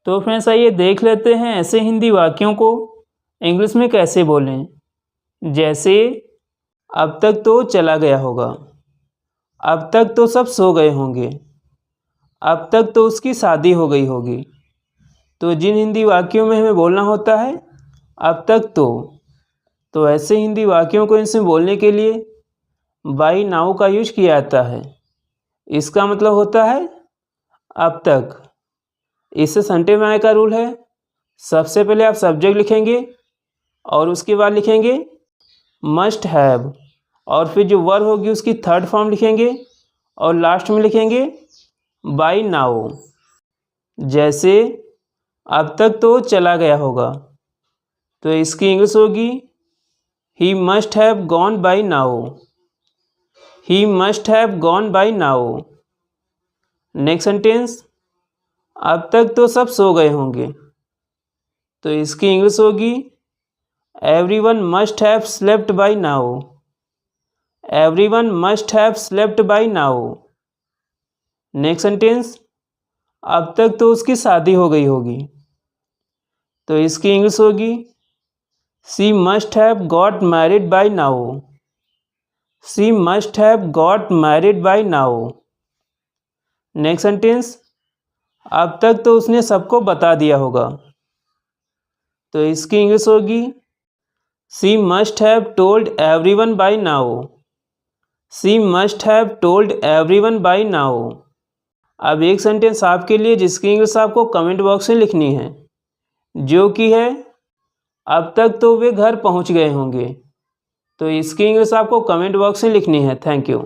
तो फ्रेंड्स आइए देख लेते हैं ऐसे हिंदी वाक्यों को इंग्लिश में कैसे बोलें। जैसे अब तक तो चला गया होगा, अब तक तो सब सो गए होंगे, अब तक तो उसकी शादी हो गई होगी। तो जिन हिंदी वाक्यों में हमें बोलना होता है अब तक तो ऐसे हिंदी वाक्यों को इनसे बोलने के लिए बाई नाउ का यूज किया जाता है। इसका मतलब होता है अब तक। इससे सेंटेंस बनाने का रूल है, सबसे पहले आप सब्जेक्ट लिखेंगे और उसके बाद लिखेंगे मस्ट हैव, और फिर जो वर्ब होगी उसकी थर्ड फॉर्म लिखेंगे और लास्ट में लिखेंगे बाई नाउ। जैसे अब तक तो चला गया होगा, तो इसकी इंग्लिश होगी he must have gone by now, he must have gone by now. Next sentence, अब तक तो सब सो गए होंगे, तो इसकी इंग्लिश होगी everyone must have slept by now, everyone must have slept by now. Next sentence, अब तक तो उसकी शादी हो गई होगी, तो इसकी इंग्लिश होगी she must have got married by now, she must have got married by now. Next sentence, अब तक तो उसने सबको बता दिया होगा, तो इसकी इंग्लिश होगी she must have told everyone by now, she must have told everyone by now. अब एक सेंटेंस आपके लिए जिसकी इंग्लिश आपको कमेंट बॉक्स में लिखनी है, जो कि है अब तक तो वे घर पहुंच गए होंगे। तो इसकी इंग्लिश आपको कमेंट बॉक्स में लिखनी है। Thank you.